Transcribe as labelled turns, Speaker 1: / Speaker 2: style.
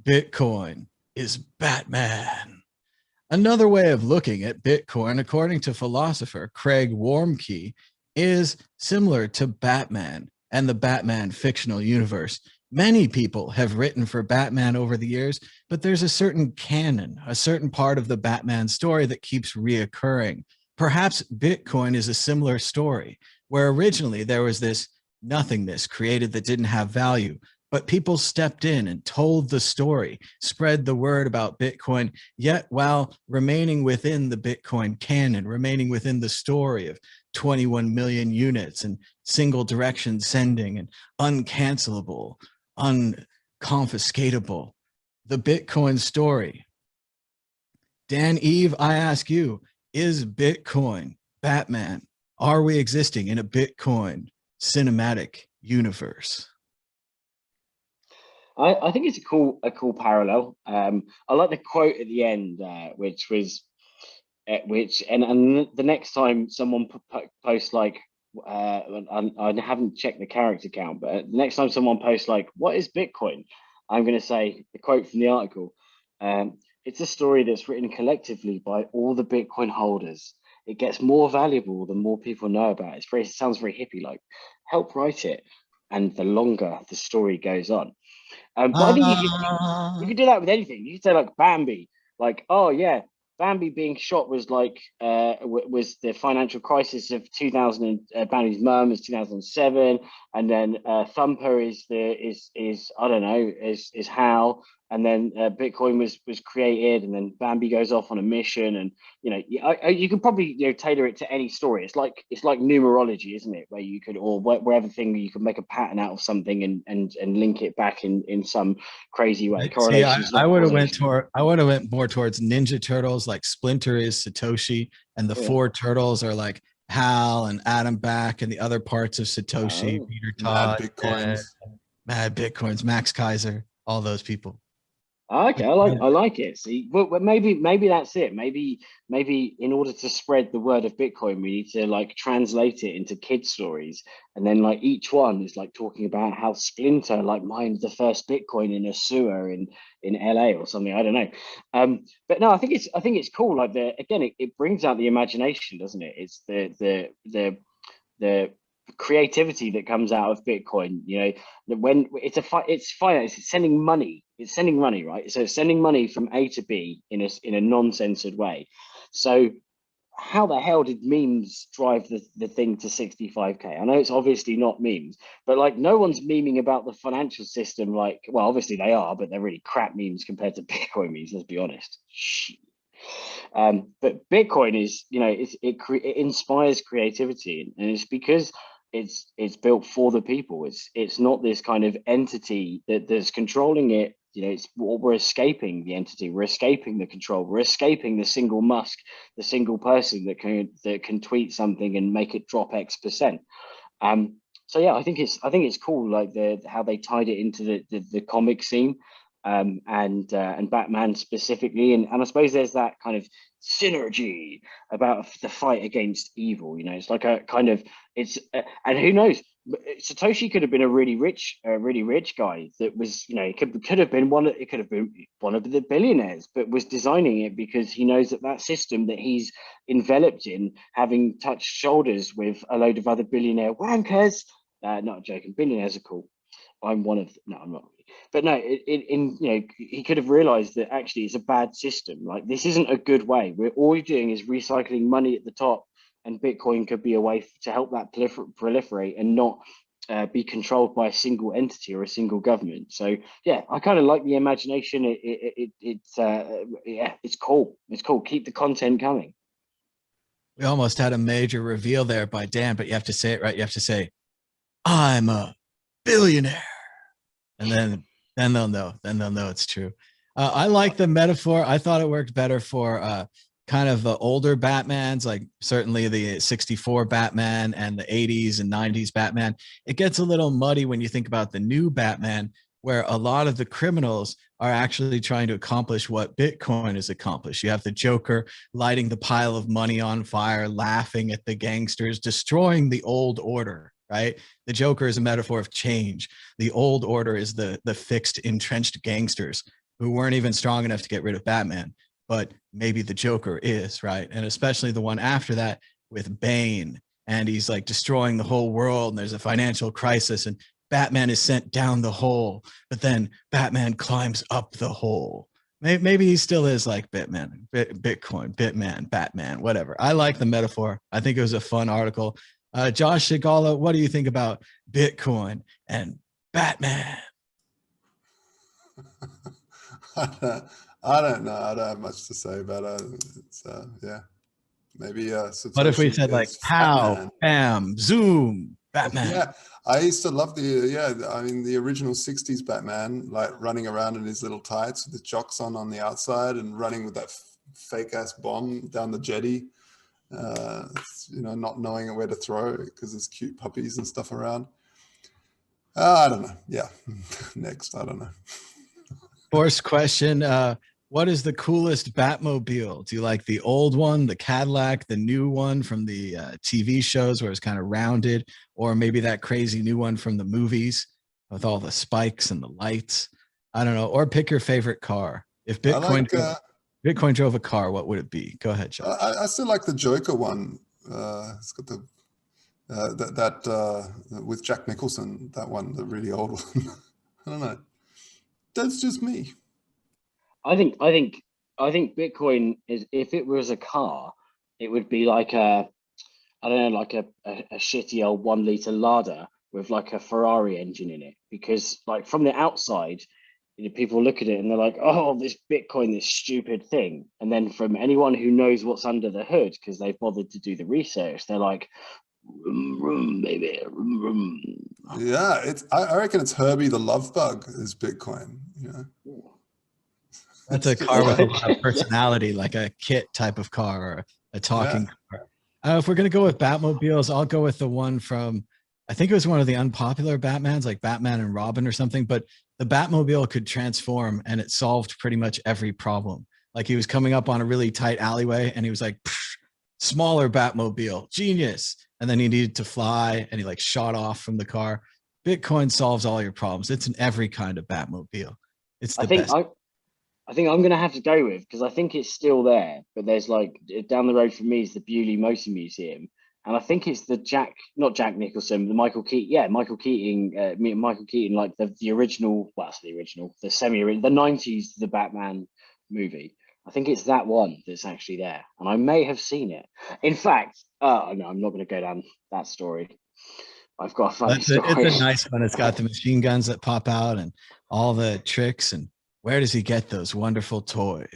Speaker 1: Bitcoin is Batman. Another way of looking at Bitcoin, according to philosopher Craig Wormke, is similar to Batman and the Batman fictional universe. Many people have written for Batman over the years, but there's a certain canon, a certain part of the Batman story that keeps reoccurring. Perhaps Bitcoin is a similar story, where originally there was this nothingness created that didn't have value, but people stepped in and told the story, spread the word about Bitcoin, yet while remaining within the Bitcoin canon, remaining within the story of 21 million units and single direction sending and uncancelable, unconfiscatable. The Bitcoin story. Dan Eve, I ask you, is Bitcoin Batman? Are we existing in a Bitcoin cinematic universe?
Speaker 2: I think it's a cool parallel. I like the quote at the end, which was which and the next time someone posts like I haven't checked the character count, but the next time someone posts like what is Bitcoin, I'm going to say the quote from the article. It's a story that's written collectively by all the Bitcoin holders. It gets more valuable the more people know about it. It sounds very hippie like. Help write it, and the longer the story goes on. But I think you could do that with anything. You could say like Bambi, like, oh yeah, Bambi being shot was like was the financial crisis of 2000. Bambi's mum is 2007, and then Thumper is I don't know is how, and then Bitcoin was created, and then Bambi goes off on a mission, and you can probably tailor it to any story. It's like numerology, isn't it? Where you could or wherever thing you can make a pattern out of something and link it back in some crazy way.
Speaker 1: See,
Speaker 2: Correlation is
Speaker 1: I
Speaker 2: not
Speaker 1: would have
Speaker 2: causation.
Speaker 1: went more towards Ninja Turtles, like Splinter is Satoshi, and the
Speaker 2: Oh yeah.
Speaker 1: four turtles are like Hal and Adam Back, and the other parts of Satoshi,
Speaker 2: Oh.
Speaker 1: Peter
Speaker 3: Mad
Speaker 1: Todd,
Speaker 3: Bitcoins.
Speaker 1: Mad Bitcoins, Max Kaiser, all those people.
Speaker 2: Okay, I like it. See, but maybe that's it. Maybe in order to spread the word of Bitcoin, we need to like translate it into kid stories, and then like each one is like talking about how Splinter like mined the first Bitcoin in a sewer in LA or something. I don't know. But no, I think it's cool. Like it brings out the imagination, doesn't it? It's the creativity that comes out of Bitcoin. When it's finance, it's sending money, right? So it's sending money from A to B in a non-censored way. So how the hell did memes drive the thing to 65K? I know it's obviously not memes, but like no one's memeing about the financial system. Like, well, obviously they are, but they're really crap memes compared to Bitcoin memes. Let's be honest. But Bitcoin is, it inspires creativity, and it's because it's built for the people. It's not this kind of entity that's controlling it. We're escaping the entity. We're escaping the control. We're escaping the single Musk, the single person that can tweet something and make it drop X%. So yeah, I think it's cool, like how they tied it into the comic scene, and Batman specifically, and I suppose there's that kind of synergy about the fight against evil. It's like a kind of and who knows, Satoshi could have been a really rich guy that was, it could have been one of the billionaires, but was designing it because he knows that system that he's enveloped in, having touched shoulders with a load of other billionaire wankers. Not joking, billionaires are cool. I'm one of no, I'm not. But no, he could have realized that actually it's a bad system. Like this isn't a good way. We're all you're doing is recycling money at the top, and Bitcoin could be a way to help that proliferate and not be controlled by a single entity or a single government. So yeah, I kind of like the imagination. It's cool. It's cool. Keep the content coming.
Speaker 1: We almost had a major reveal there by Dan, but you have to say it right. You have to say, I'm a billionaire. And then they'll know. Then they'll know it's true. I like the metaphor. I thought it worked better for kind of the older Batmans, like certainly the 64 Batman and the 80s and 90s Batman. It gets a little muddy when you think about the new Batman, where a lot of the criminals are actually trying to accomplish what Bitcoin has accomplished. You have the Joker lighting the pile of money on fire, laughing at the gangsters, destroying the old order, right? The Joker is a metaphor of change. The old order is the fixed, entrenched gangsters. who weren't even strong enough to get rid of Batman, but maybe the Joker is, right? And especially the one after that with Bane, and he's like destroying the whole world, and there's a financial crisis, and Batman is sent down the hole, but then Batman climbs up the hole. Maybe he still is like Bitman, Bitcoin, Bitman, Batman, whatever. I like the metaphor. I think it was a fun article. Josh Shigala, what do you think about Bitcoin and Batman?
Speaker 3: I don't know. I don't have much to say about it. It's, yeah, maybe.
Speaker 1: What if we
Speaker 3: Satoshi
Speaker 1: said like
Speaker 3: is
Speaker 1: pow,
Speaker 3: Batman.
Speaker 1: bam, zoom, Batman?
Speaker 3: Yeah, I used to love the original '60s Batman, like running around in his little tights with the jocks on the outside and running with that fake ass bomb down the jetty. Not knowing where to throw it because there's cute puppies and stuff around. I don't know. Yeah, next, I don't know.
Speaker 1: First question, what is the coolest Batmobile? Do you like the old one, the Cadillac, the new one from the TV shows where it's kind of rounded, or maybe that crazy new one from the movies with all the spikes and the lights? I don't know. Or pick your favorite car. If Bitcoin drove a car, what would it be? Go ahead, Josh.
Speaker 3: I still like the Joker one. It's got the with Jack Nicholson, that one, the really old one. I don't know. That's just me.
Speaker 2: I think Bitcoin is, if it was a car, it would be like I don't know, like a shitty old 1 liter Lada with like a Ferrari engine in it. Because like from the outside, people look at it and they're like, oh, this Bitcoin, this stupid thing. And then from anyone who knows what's under the hood, because they've bothered to do the research, they're like, vroom, vroom, baby, vroom, vroom.
Speaker 3: Yeah, I reckon it's Herbie the Love Bug is Bitcoin.
Speaker 1: That's a car with a lot of personality, like a kit type of car or a talking car. If we're going to go with Batmobiles, I'll go with the one from, I think it was one of the unpopular Batmans, like Batman and Robin or something, but the Batmobile could transform and it solved pretty much every problem. Like he was coming up on a really tight alleyway and he was like, smaller Batmobile, genius. And then he needed to fly and he like shot off from the car. Bitcoin solves all your problems. It's in every kind of Batmobile. It's the best.
Speaker 2: I think I'm going to have to go with, because I think it's still there, but there's like down the road from me is the Bewley Motor Museum. And I think it's the not Jack Nicholson, the Michael Keaton. Yeah, Michael Keaton, like the original, well, that's the original, the the 90s, the Batman movie. I think it's that one that's actually there. And I may have seen it. In fact, no, I'm not going to go down that story. I've got a funny story.
Speaker 1: It's a nice one. It's got the machine guns that pop out and all the tricks. And where does he get those wonderful toys?